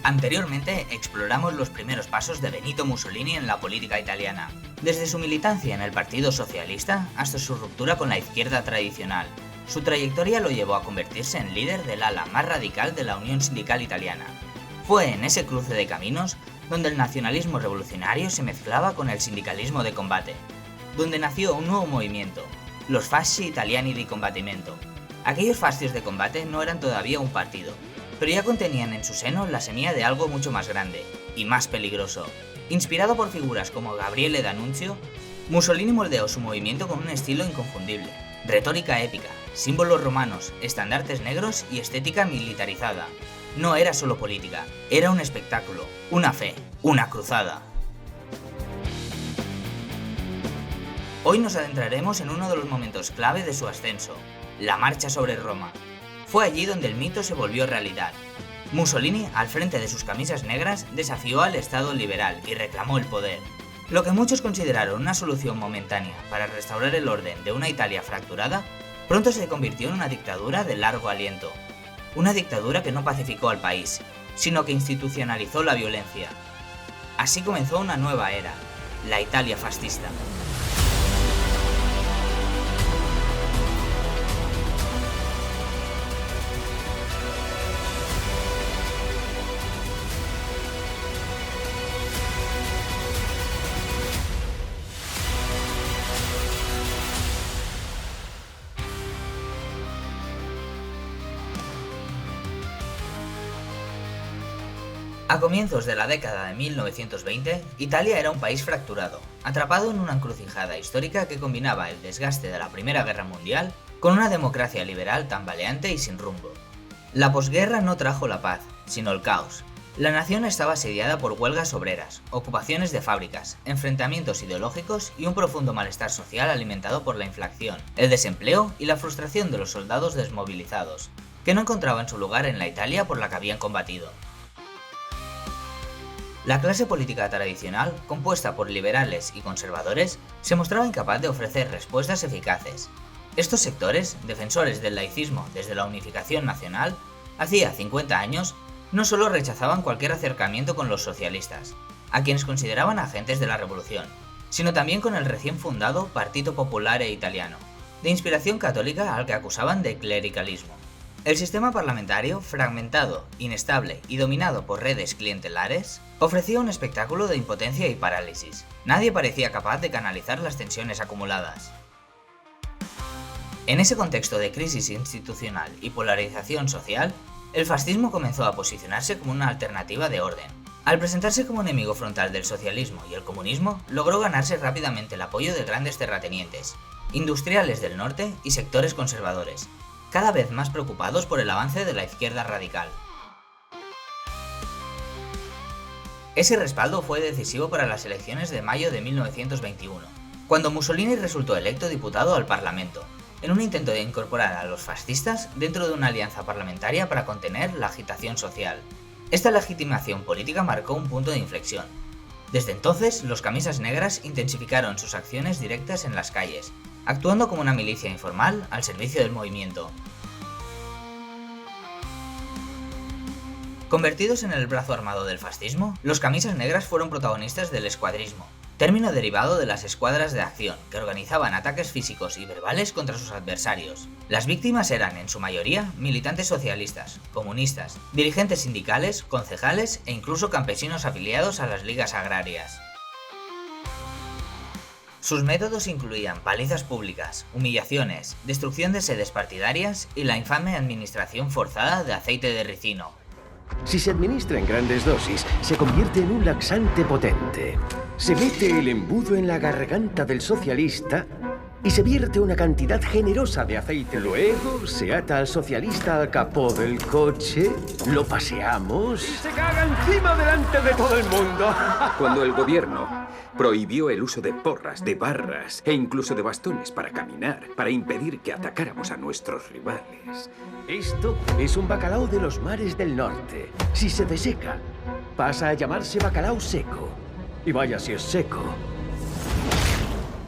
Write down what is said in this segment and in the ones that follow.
Anteriormente exploramos los primeros pasos de Benito Mussolini en la política italiana, desde su militancia en el Partido Socialista hasta su ruptura con la izquierda tradicional. Su trayectoria lo llevó a convertirse en líder del ala más radical de la Unión Sindical Italiana. Fue en ese cruce de caminos donde el nacionalismo revolucionario se mezclaba con el sindicalismo de combate, donde nació un nuevo movimiento, los Fasci Italiani di Combattimento. Aquellos fascios de combate no eran todavía un partido, pero ya contenían en su seno la semilla de algo mucho más grande y más peligroso. Inspirado por figuras como Gabriele D'Annunzio, Mussolini moldeó su movimiento con un estilo inconfundible, retórica épica, símbolos romanos, estandartes negros y estética militarizada. No era solo política, era un espectáculo, una fe, una cruzada. Hoy nos adentraremos en uno de los momentos clave de su ascenso, la marcha sobre Roma. Fue allí donde el mito se volvió realidad. Mussolini, al frente de sus camisas negras, desafió al Estado liberal y reclamó el poder. Lo que muchos consideraron una solución momentánea para restaurar el orden de una Italia fracturada, pronto se convirtió en una dictadura de largo aliento. Una dictadura que no pacificó al país, sino que institucionalizó la violencia. Así comenzó una nueva era, la Italia fascista. A comienzos de la década de 1920, Italia era un país fracturado, atrapado en una encrucijada histórica que combinaba el desgaste de la Primera Guerra Mundial con una democracia liberal tambaleante y sin rumbo. La posguerra no trajo la paz, sino el caos. La nación estaba asediada por huelgas obreras, ocupaciones de fábricas, enfrentamientos ideológicos y un profundo malestar social alimentado por la inflación, el desempleo y la frustración de los soldados desmovilizados, que no encontraban su lugar en la Italia por la que habían combatido. La clase política tradicional, compuesta por liberales y conservadores, se mostraba incapaz de ofrecer respuestas eficaces. Estos sectores, defensores del laicismo desde la unificación nacional, hacía 50 años, no solo rechazaban cualquier acercamiento con los socialistas, a quienes consideraban agentes de la revolución, sino también con el recién fundado Partito Popolare Italiano, de inspiración católica al que acusaban de clericalismo. El sistema parlamentario, fragmentado, inestable y dominado por redes clientelares, ofrecía un espectáculo de impotencia y parálisis. Nadie parecía capaz de canalizar las tensiones acumuladas. En ese contexto de crisis institucional y polarización social, el fascismo comenzó a posicionarse como una alternativa de orden. Al presentarse como enemigo frontal del socialismo y el comunismo, logró ganarse rápidamente el apoyo de grandes terratenientes, industriales del norte y sectores conservadores, cada vez más preocupados por el avance de la izquierda radical. Ese respaldo fue decisivo para las elecciones de mayo de 1921, cuando Mussolini resultó electo diputado al Parlamento, en un intento de incorporar a los fascistas dentro de una alianza parlamentaria para contener la agitación social. Esta legitimación política marcó un punto de inflexión. Desde entonces, los camisas negras intensificaron sus acciones directas en las calles, actuando como una milicia informal al servicio del movimiento. Convertidos en el brazo armado del fascismo, los camisas negras fueron protagonistas del escuadrismo, término derivado de las escuadras de acción, que organizaban ataques físicos y verbales contra sus adversarios. Las víctimas eran, en su mayoría, militantes socialistas, comunistas, dirigentes sindicales, concejales e incluso campesinos afiliados a las ligas agrarias. Sus métodos incluían palizas públicas, humillaciones, destrucción de sedes partidarias y la infame administración forzada de aceite de ricino. Si se administra en grandes dosis, se convierte en un laxante potente. Se mete el embudo en la garganta del socialista y se vierte una cantidad generosa de aceite. Luego se ata al socialista al capó del coche, lo paseamos y se caga encima delante de todo el mundo. Cuando el gobierno prohibió el uso de porras, de barras e incluso de bastones para caminar, para impedir que atacáramos a nuestros rivales. Esto es un bacalao de los mares del norte. Si se deseca, pasa a llamarse bacalao seco. Y vaya si es seco.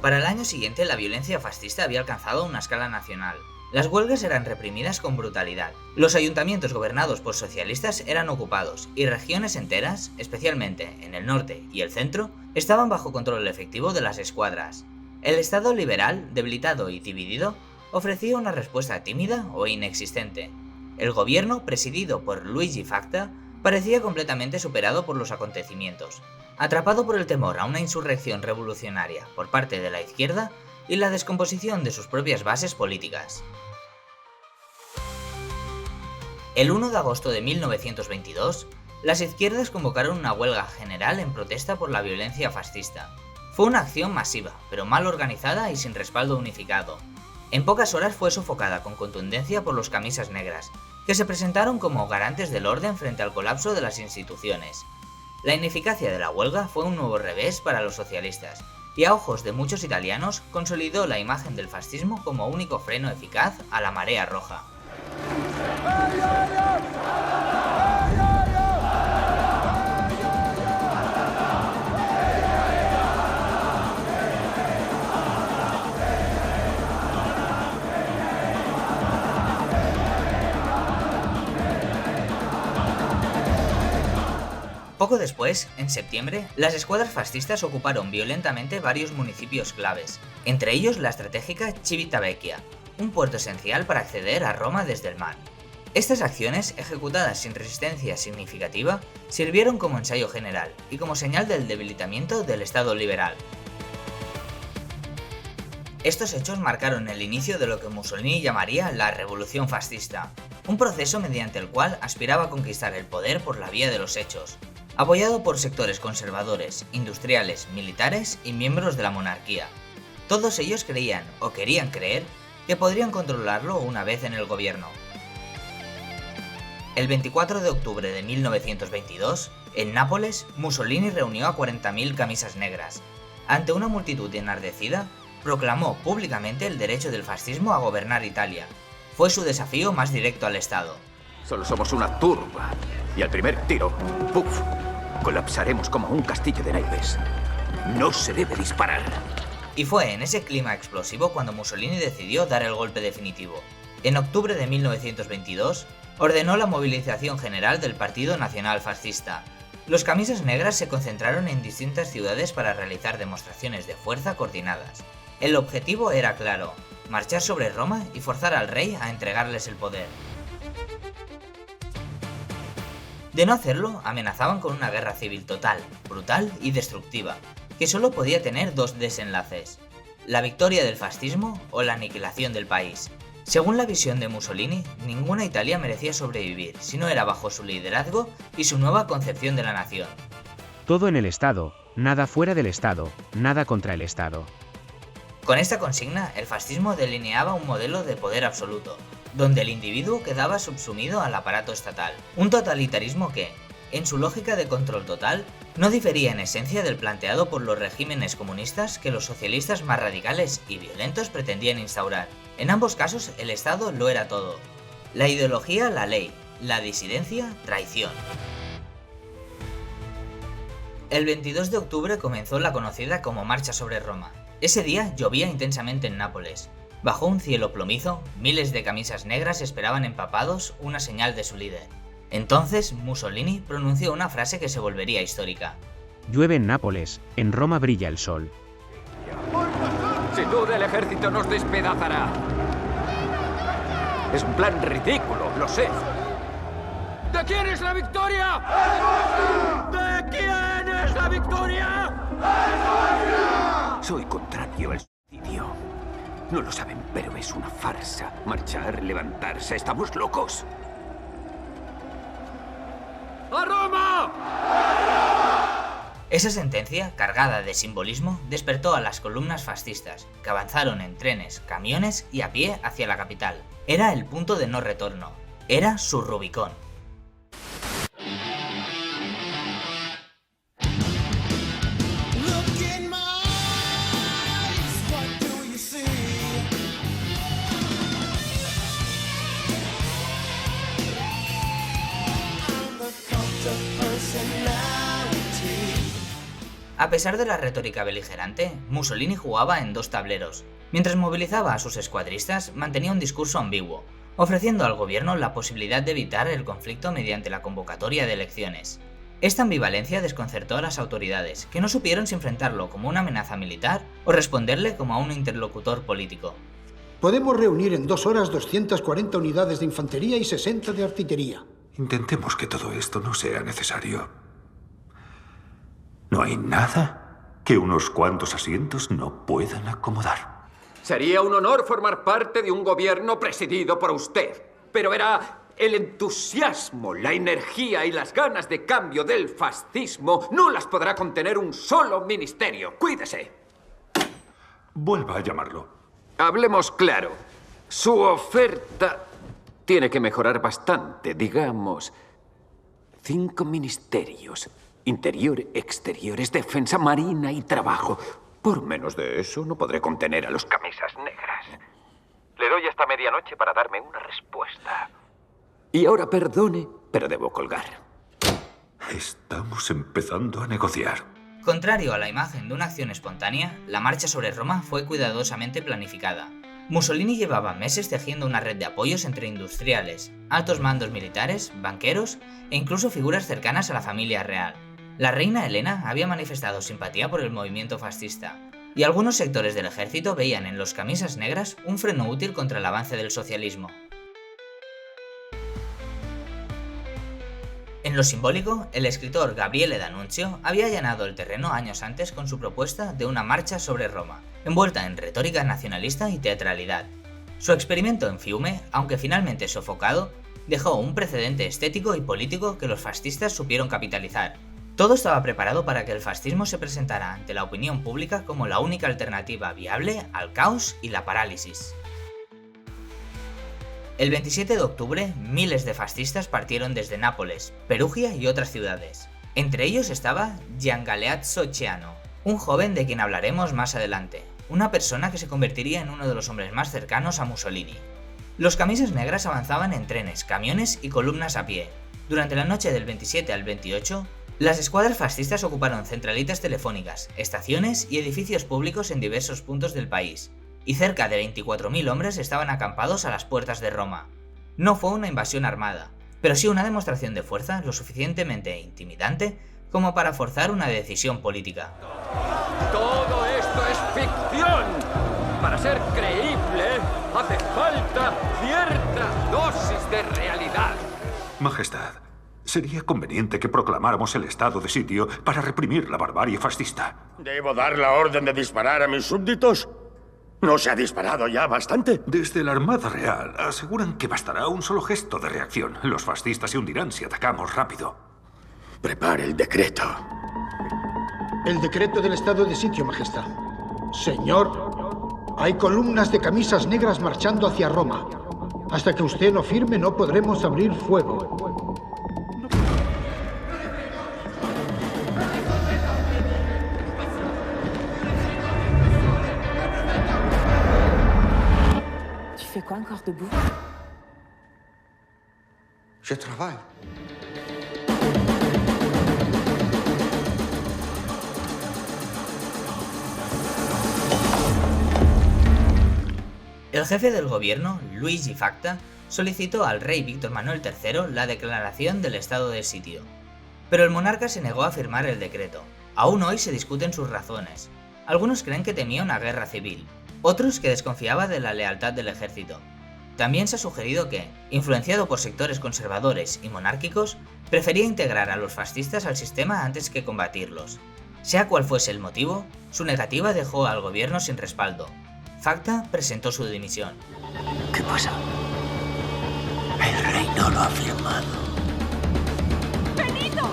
Para el año siguiente, la violencia fascista había alcanzado una escala nacional. Las huelgas eran reprimidas con brutalidad. Los ayuntamientos gobernados por socialistas eran ocupados y regiones enteras, especialmente en el norte y el centro, estaban bajo control efectivo de las escuadras. El Estado liberal, debilitado y dividido, ofrecía una respuesta tímida o inexistente. El gobierno, presidido por Luigi Facta, parecía completamente superado por los acontecimientos, atrapado por el temor a una insurrección revolucionaria por parte de la izquierda y la descomposición de sus propias bases políticas. El 1 de agosto de 1922, las izquierdas convocaron una huelga general en protesta por la violencia fascista. Fue una acción masiva, pero mal organizada y sin respaldo unificado. En pocas horas fue sofocada con contundencia por los camisas negras, que se presentaron como garantes del orden frente al colapso de las instituciones. La ineficacia de la huelga fue un nuevo revés para los socialistas, y a ojos de muchos italianos consolidó la imagen del fascismo como único freno eficaz a la marea roja. Poco después, en septiembre, las escuadras fascistas ocuparon violentamente varios municipios claves, entre ellos la estratégica Civitavecchia, un puerto esencial para acceder a Roma desde el mar. Estas acciones, ejecutadas sin resistencia significativa, sirvieron como ensayo general y como señal del debilitamiento del Estado liberal. Estos hechos marcaron el inicio de lo que Mussolini llamaría la Revolución Fascista, un proceso mediante el cual aspiraba a conquistar el poder por la vía de los hechos, apoyado por sectores conservadores, industriales, militares y miembros de la monarquía. Todos ellos creían, o querían creer, que podrían controlarlo una vez en el gobierno. El 24 de octubre de 1922, en Nápoles, Mussolini reunió a 40.000 camisas negras. Ante una multitud enardecida, proclamó públicamente el derecho del fascismo a gobernar Italia. Fue su desafío más directo al Estado. Solo somos una turba, y al primer tiro, ¡puf!, colapsaremos como un castillo de naipes. No se debe disparar. Y fue en ese clima explosivo cuando Mussolini decidió dar el golpe definitivo. En octubre de 1922, ordenó la movilización general del Partido Nacional Fascista. Los camisas negras se concentraron en distintas ciudades para realizar demostraciones de fuerza coordinadas. El objetivo era claro: marchar sobre Roma y forzar al rey a entregarles el poder. De no hacerlo, amenazaban con una guerra civil total, brutal y destructiva, que solo podía tener dos desenlaces: la victoria del fascismo o la aniquilación del país. Según la visión de Mussolini, ninguna Italia merecía sobrevivir si no era bajo su liderazgo y su nueva concepción de la nación. Todo en el Estado, nada fuera del Estado, nada contra el Estado. Con esta consigna, el fascismo delineaba un modelo de poder absoluto, donde el individuo quedaba subsumido al aparato estatal. Un totalitarismo que, en su lógica de control total, no difería en esencia del planteado por los regímenes comunistas que los socialistas más radicales y violentos pretendían instaurar. En ambos casos, el Estado lo era todo. La ideología, la ley; la disidencia, traición. El 22 de octubre comenzó la conocida como Marcha sobre Roma. Ese día llovía intensamente en Nápoles. Bajo un cielo plomizo, miles de camisas negras esperaban empapados una señal de su líder. Entonces, Mussolini pronunció una frase que se volvería histórica. Llueve en Nápoles, en Roma brilla el sol. Sin duda el ejército nos despedazará. Es un plan ridículo, lo sé. ¿De quién es la victoria? ¿De quién es la victoria? Soy contrario al suicidio. No lo saben, pero es una farsa. Marchar, levantarse, estamos locos. ¡A Roma! Esa sentencia, cargada de simbolismo, despertó a las columnas fascistas, que avanzaron en trenes, camiones y a pie hacia la capital. Era el punto de no retorno. Era su Rubicón. A pesar de la retórica beligerante, Mussolini jugaba en dos tableros. Mientras movilizaba a sus escuadristas, mantenía un discurso ambiguo, ofreciendo al gobierno la posibilidad de evitar el conflicto mediante la convocatoria de elecciones. Esta ambivalencia desconcertó a las autoridades, que no supieron si enfrentarlo como una amenaza militar o responderle como a un interlocutor político. Podemos reunir en 2 horas 240 unidades de infantería y 60 de artillería. Intentemos que todo esto no sea necesario. No hay nada que unos cuantos asientos no puedan acomodar. Sería un honor formar parte de un gobierno presidido por usted. Pero verá, el entusiasmo, la energía y las ganas de cambio del fascismo no las podrá contener un solo ministerio. ¡Cuídese! Vuelva a llamarlo. Hablemos claro. Su oferta tiene que mejorar bastante, digamos. 5 ministerios. Interior, exteriores, defensa, marina y trabajo. Por menos de eso, no podré contener a los camisas negras. Le doy hasta medianoche para darme una respuesta. Y ahora perdone, pero debo colgar. Estamos empezando a negociar. Contrario a la imagen de una acción espontánea, la marcha sobre Roma fue cuidadosamente planificada. Mussolini llevaba meses tejiendo una red de apoyos entre industriales, altos mandos militares, banqueros e incluso figuras cercanas a la familia real. La reina Helena había manifestado simpatía por el movimiento fascista, y algunos sectores del ejército veían en los camisas negras un freno útil contra el avance del socialismo. En lo simbólico, el escritor Gabriele D'Annunzio había allanado el terreno años antes con su propuesta de una marcha sobre Roma, envuelta en retórica nacionalista y teatralidad. Su experimento en Fiume, aunque finalmente sofocado, dejó un precedente estético y político que los fascistas supieron capitalizar. Todo estaba preparado para que el fascismo se presentara ante la opinión pública como la única alternativa viable al caos y la parálisis. El 27 de octubre, miles de fascistas partieron desde Nápoles, Perugia y otras ciudades. Entre ellos estaba Gian Galeazzo Ciano, un joven de quien hablaremos más adelante, una persona que se convertiría en uno de los hombres más cercanos a Mussolini. Los camisas negras avanzaban en trenes, camiones y columnas a pie. Durante la noche del 27 al 28, las escuadras fascistas ocuparon centralitas telefónicas, estaciones y edificios públicos en diversos puntos del país, y cerca de 24.000 hombres estaban acampados a las puertas de Roma. No fue una invasión armada, pero sí una demostración de fuerza lo suficientemente intimidante como para forzar una decisión política. ¡Todo esto es ficción! Para ser creíble, hace falta cierta dosis de realidad. Majestad, sería conveniente que proclamáramos el estado de sitio para reprimir la barbarie fascista. ¿Debo dar la orden de disparar a mis súbditos? ¿No se ha disparado ya bastante? Desde la Armada Real aseguran que bastará un solo gesto de reacción. Los fascistas se hundirán si atacamos rápido. Prepare el decreto. El decreto del estado de sitio, Majestad. Señor, hay columnas de camisas negras marchando hacia Roma. Hasta que usted no firme, no podremos abrir fuego. Tu fais quoi encore debout? Je travaille. El jefe del gobierno, Luigi Facta, solicitó al rey Víctor Manuel III la declaración del estado de sitio. Pero el monarca se negó a firmar el decreto. Aún hoy se discuten sus razones. Algunos creen que temía una guerra civil, otros que desconfiaba de la lealtad del ejército. También se ha sugerido que, influenciado por sectores conservadores y monárquicos, prefería integrar a los fascistas al sistema antes que combatirlos. Sea cual fuese el motivo, su negativa dejó al gobierno sin respaldo. Facta presentó su dimisión. ¿Qué pasa? El rey no lo ha firmado. ¡Benito!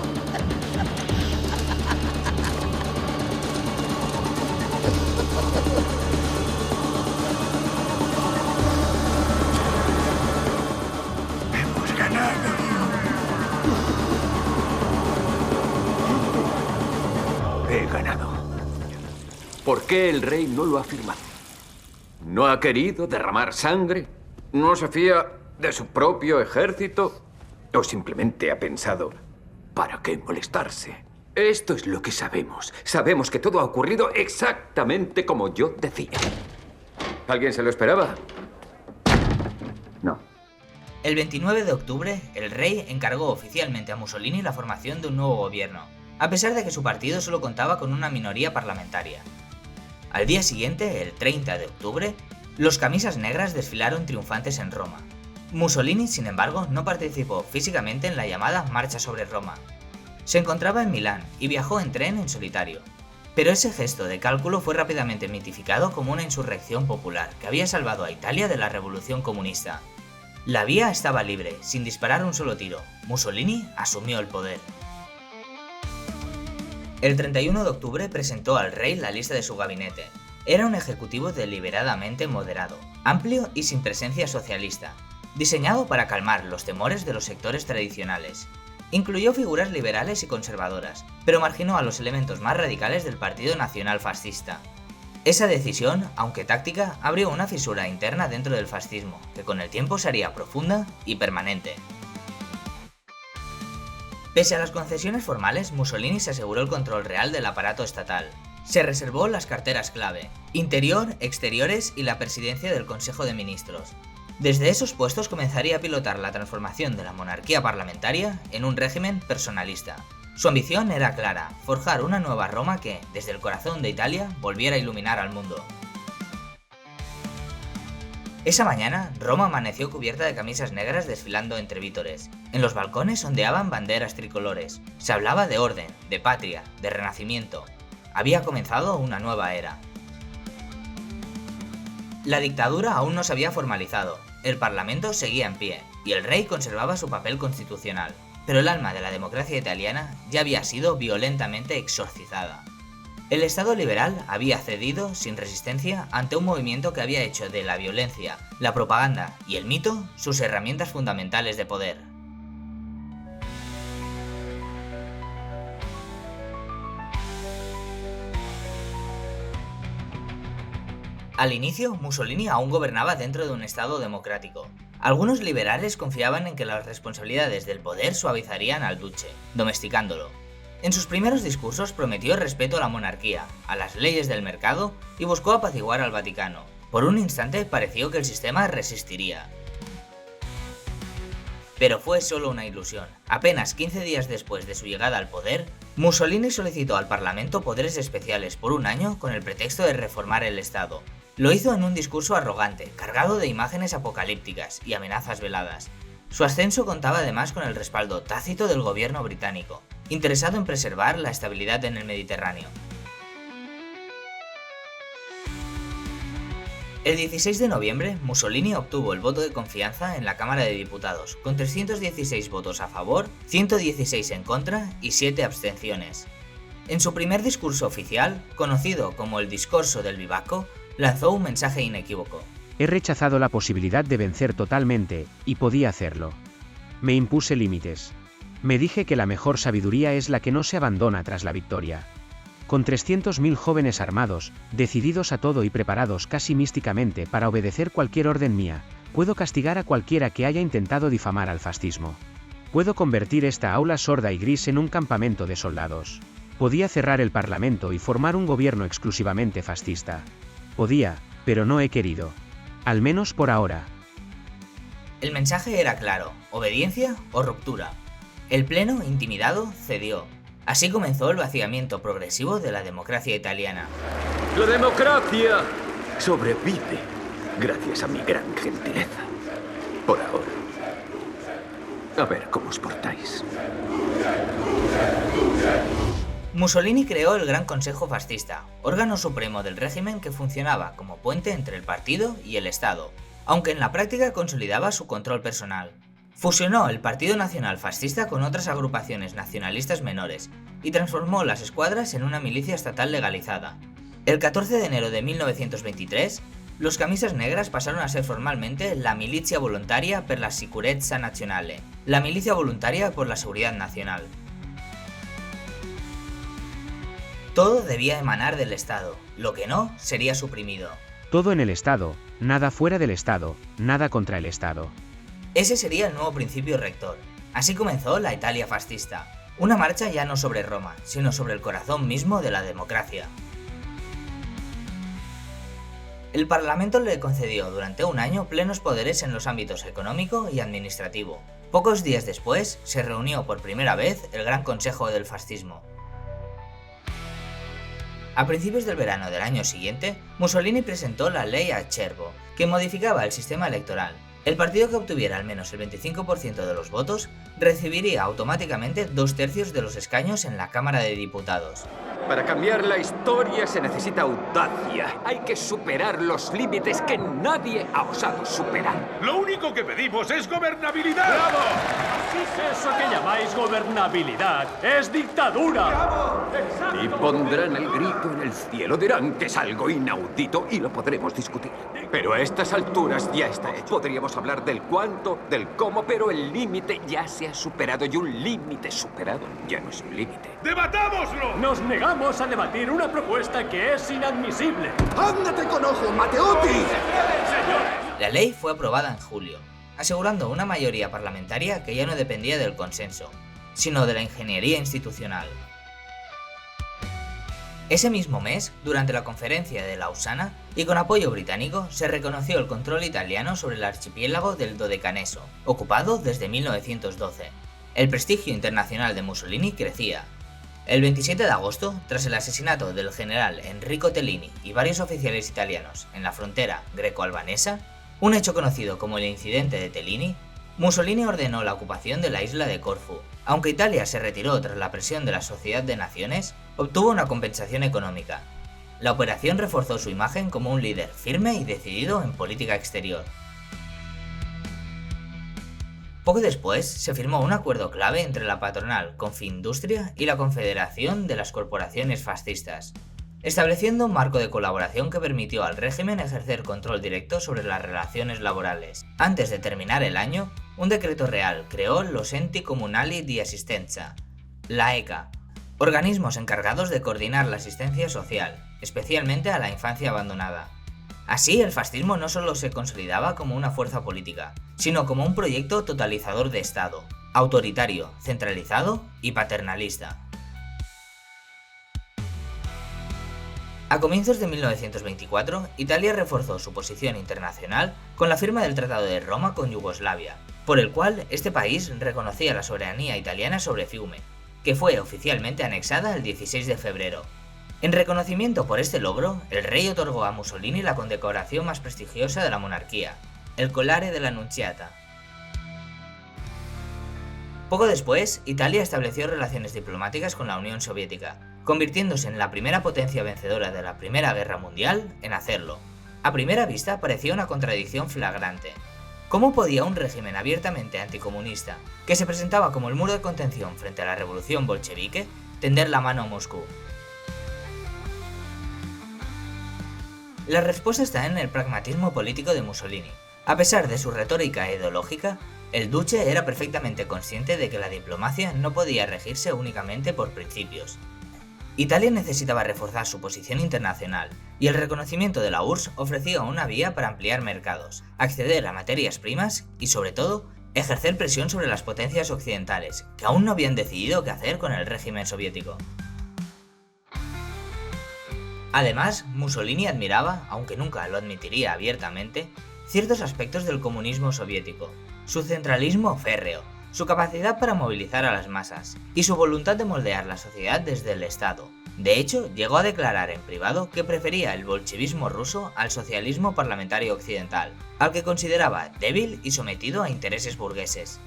Hemos ganado. He ganado. ¿Por qué el rey no lo ha firmado? ¿No ha querido derramar sangre? ¿No se fía de su propio ejército? ¿O simplemente ha pensado, ¿para qué molestarse? Esto es lo que sabemos. Sabemos que todo ha ocurrido exactamente como yo decía. ¿Alguien se lo esperaba? No. El 29 de octubre, el rey encargó oficialmente a Mussolini la formación de un nuevo gobierno, a pesar de que su partido solo contaba con una minoría parlamentaria. Al día siguiente, el 30 de octubre, los camisas negras desfilaron triunfantes en Roma. Mussolini, sin embargo, no participó físicamente en la llamada Marcha sobre Roma. Se encontraba en Milán y viajó en tren en solitario. Pero ese gesto de cálculo fue rápidamente mitificado como una insurrección popular que había salvado a Italia de la revolución comunista. La vía estaba libre, sin disparar un solo tiro. Mussolini asumió el poder. El 31 de octubre presentó al rey la lista de su gabinete. Era un ejecutivo deliberadamente moderado, amplio y sin presencia socialista, diseñado para calmar los temores de los sectores tradicionales. Incluyó figuras liberales y conservadoras, pero marginó a los elementos más radicales del Partido Nacional Fascista. Esa decisión, aunque táctica, abrió una fisura interna dentro del fascismo, que con el tiempo sería profunda y permanente. Pese a las concesiones formales, Mussolini se aseguró el control real del aparato estatal. Se reservó las carteras clave, Interior, Exteriores y la presidencia del Consejo de Ministros. Desde esos puestos comenzaría a pilotar la transformación de la monarquía parlamentaria en un régimen personalista. Su ambición era clara, forjar una nueva Roma que, desde el corazón de Italia, volviera a iluminar al mundo. Esa mañana, Roma amaneció cubierta de camisas negras desfilando entre vítores. En los balcones ondeaban banderas tricolores. Se hablaba de orden, de patria, de renacimiento. Había comenzado una nueva era. La dictadura aún no se había formalizado, el parlamento seguía en pie, y el rey conservaba su papel constitucional, pero el alma de la democracia italiana ya había sido violentamente exorcizada. El Estado liberal había cedido sin resistencia ante un movimiento que había hecho de la violencia, la propaganda y el mito sus herramientas fundamentales de poder. Al inicio, Mussolini aún gobernaba dentro de un Estado democrático. Algunos liberales confiaban en que las responsabilidades del poder suavizarían al duce, domesticándolo. En sus primeros discursos prometió respeto a la monarquía, a las leyes del mercado y buscó apaciguar al Vaticano. Por un instante pareció que el sistema resistiría. Pero fue solo una ilusión. Apenas 15 días después de su llegada al poder, Mussolini solicitó al Parlamento poderes especiales por un año con el pretexto de reformar el Estado. Lo hizo en un discurso arrogante, cargado de imágenes apocalípticas y amenazas veladas. Su ascenso contaba además con el respaldo tácito del gobierno británico, interesado en preservar la estabilidad en el Mediterráneo. El 16 de noviembre, Mussolini obtuvo el voto de confianza en la Cámara de Diputados, con 316 votos a favor, 116 en contra y 7 abstenciones. En su primer discurso oficial, conocido como el Discorso del Bivacco, lanzó un mensaje inequívoco. He rechazado la posibilidad de vencer totalmente, y podía hacerlo. Me impuse límites. Me dije que la mejor sabiduría es la que no se abandona tras la victoria. Con 300.000 jóvenes armados, decididos a todo y preparados casi místicamente para obedecer cualquier orden mía, puedo castigar a cualquiera que haya intentado difamar al fascismo. Puedo convertir esta aula sorda y gris en un campamento de soldados. Podía cerrar el parlamento y formar un gobierno exclusivamente fascista. Podía, pero no he querido. Al menos por ahora. El mensaje era claro, obediencia o ruptura. El pleno, intimidado, cedió. Así comenzó el vaciamiento progresivo de la democracia italiana. ¡La democracia sobrevive gracias a mi gran gentileza. Por ahora. A ver cómo os portáis. Mussolini creó el Gran Consejo Fascista, órgano supremo del régimen que funcionaba como puente entre el partido y el Estado, aunque en la práctica consolidaba su control personal. Fusionó el Partido Nacional Fascista con otras agrupaciones nacionalistas menores y transformó las escuadras en una milicia estatal legalizada. El 14 de enero de 1923, los camisas negras pasaron a ser formalmente la Milizia Volontaria per la Sicurezza Nazionale, la milicia voluntaria por la seguridad nacional. Todo debía emanar del Estado, lo que no sería suprimido. Todo en el Estado, nada fuera del Estado, nada contra el Estado. Ese sería el nuevo principio rector. Así comenzó la Italia fascista, una marcha ya no sobre Roma, sino sobre el corazón mismo de la democracia. El Parlamento le concedió durante un año plenos poderes en los ámbitos económico y administrativo. Pocos días después, se reunió por primera vez el Gran Consejo del Fascismo. A principios del verano del año siguiente, Mussolini presentó la Ley Acerbo, que modificaba el sistema electoral. El partido que obtuviera al menos el 25% de los votos recibiría automáticamente 2/3 de los escaños en la Cámara de Diputados. Para cambiar la historia se necesita audacia. Hay que superar los límites que nadie ha osado superar. Lo único que pedimos es gobernabilidad. ¡Bravo! Eso que llamáis gobernabilidad es dictadura. ¡Bravo! Y pondrán el grito en el cielo. Dirán que es algo inaudito y lo podremos discutir. Pero a estas alturas ya está hecho. Podríamos hablar del cuánto, del cómo, pero el límite ya se ha superado y un límite superado ya no es un límite. ¡Debatámoslo! Nos negamos a debatir una propuesta que es inadmisible. ¡Ándate con ojo, Matteotti! Señores. La ley fue aprobada en julio, asegurando una mayoría parlamentaria que ya no dependía del consenso, sino de la ingeniería institucional. Ese mismo mes, durante la conferencia de Lausana, y con apoyo británico, se reconoció el control italiano sobre el archipiélago del Dodecaneso, ocupado desde 1912. El prestigio internacional de Mussolini crecía. El 27 de agosto, tras el asesinato del general Enrico Tellini y varios oficiales italianos en la frontera greco-albanesa, un hecho conocido como el incidente de Tellini, Mussolini ordenó la ocupación de la isla de Corfú. Aunque Italia se retiró tras la presión de la Sociedad de Naciones, obtuvo una compensación económica. La operación reforzó su imagen como un líder firme y decidido en política exterior. Poco después, se firmó un acuerdo clave entre la patronal Confindustria y la Confederación de las Corporaciones Fascistas, estableciendo un marco de colaboración que permitió al régimen ejercer control directo sobre las relaciones laborales. Antes de terminar el año, un decreto real creó los Enti Comunali di Assistenza, la ECA, organismos encargados de coordinar la asistencia social, especialmente a la infancia abandonada. Así, el fascismo no solo se consolidaba como una fuerza política, sino como un proyecto totalizador de Estado, autoritario, centralizado y paternalista. A comienzos de 1924, Italia reforzó su posición internacional con la firma del Tratado de Roma con Yugoslavia, por el cual este país reconocía la soberanía italiana sobre Fiume, que fue oficialmente anexada el 16 de febrero. En reconocimiento por este logro, el rey otorgó a Mussolini la condecoración más prestigiosa de la monarquía, el Collare della Nunziata. Poco después, Italia estableció relaciones diplomáticas con la Unión Soviética, convirtiéndose en la primera potencia vencedora de la Primera Guerra Mundial en hacerlo. A primera vista parecía una contradicción flagrante. ¿Cómo podía un régimen abiertamente anticomunista, que se presentaba como el muro de contención frente a la revolución bolchevique, tender la mano a Moscú? La respuesta está en el pragmatismo político de Mussolini. A pesar de su retórica ideológica, el duce era perfectamente consciente de que la diplomacia no podía regirse únicamente por principios. Italia necesitaba reforzar su posición internacional, y el reconocimiento de la URSS ofrecía una vía para ampliar mercados, acceder a materias primas y, sobre todo, ejercer presión sobre las potencias occidentales, que aún no habían decidido qué hacer con el régimen soviético. Además, Mussolini admiraba, aunque nunca lo admitiría abiertamente, ciertos aspectos del comunismo soviético: su centralismo férreo, su capacidad para movilizar a las masas y su voluntad de moldear la sociedad desde el Estado. De hecho, llegó a declarar en privado que prefería el bolchevismo ruso al socialismo parlamentario occidental, al que consideraba débil y sometido a intereses burgueses.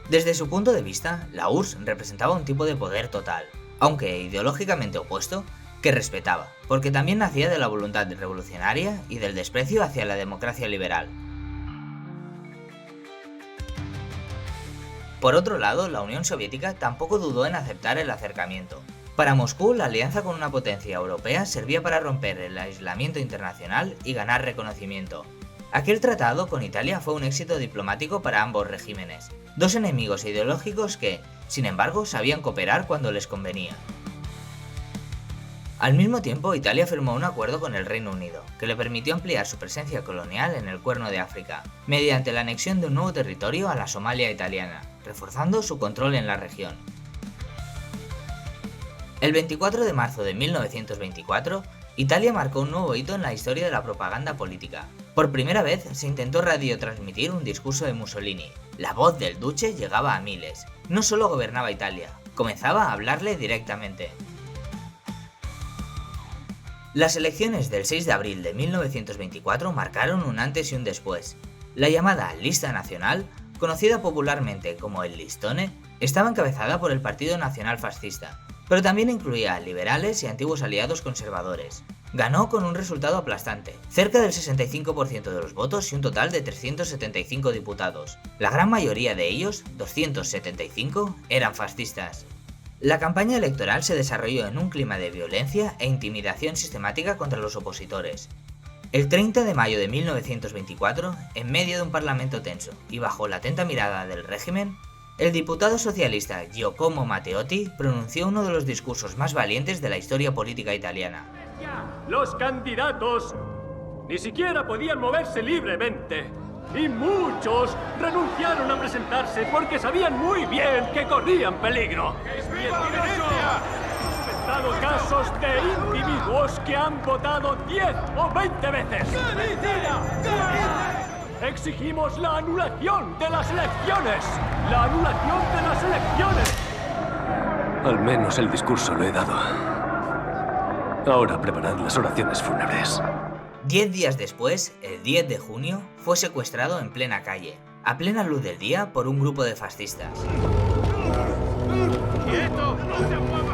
Desde su punto de vista, la URSS representaba un tipo de poder total, aunque ideológicamente opuesto, que respetaba, porque también nacía de la voluntad revolucionaria y del desprecio hacia la democracia liberal. Por otro lado, la Unión Soviética tampoco dudó en aceptar el acercamiento. Para Moscú, la alianza con una potencia europea servía para romper el aislamiento internacional y ganar reconocimiento. Aquel tratado con Italia fue un éxito diplomático para ambos regímenes, dos enemigos ideológicos que, sin embargo, sabían cooperar cuando les convenía. Al mismo tiempo, Italia firmó un acuerdo con el Reino Unido, que le permitió ampliar su presencia colonial en el Cuerno de África, mediante la anexión de un nuevo territorio a la Somalia italiana, reforzando su control en la región. El 24 de marzo de 1924, Italia marcó un nuevo hito en la historia de la propaganda política. Por primera vez se intentó radiotransmitir un discurso de Mussolini. La voz del duce llegaba a miles. No solo gobernaba Italia, comenzaba a hablarle directamente. Las elecciones del 6 de abril de 1924 marcaron un antes y un después. La llamada Lista Nacional, conocida popularmente como el Listone, estaba encabezada por el Partido Nacional Fascista, pero también incluía a liberales y antiguos aliados conservadores. Ganó con un resultado aplastante, cerca del 65% de los votos y un total de 375 diputados. La gran mayoría de ellos, 275, eran fascistas. La campaña electoral se desarrolló en un clima de violencia e intimidación sistemática contra los opositores. El 30 de mayo de 1924, en medio de un parlamento tenso y bajo la atenta mirada del régimen, el diputado socialista Giacomo Matteotti pronunció uno de los discursos más valientes de la historia política italiana. Los candidatos ni siquiera podían moverse libremente. Y muchos renunciaron a presentarse porque sabían muy bien que corrían peligro. He inventado casos de individuos que han votado 10 o 20 veces. Exigimos la anulación de las elecciones. ¡La anulación de las elecciones! Al menos el discurso lo he dado. Ahora preparad las oraciones fúnebres. 10 días después, el 10 de junio, fue secuestrado en plena calle, a plena luz del día por un grupo de fascistas. ¡Quieto! ¡No se mueva!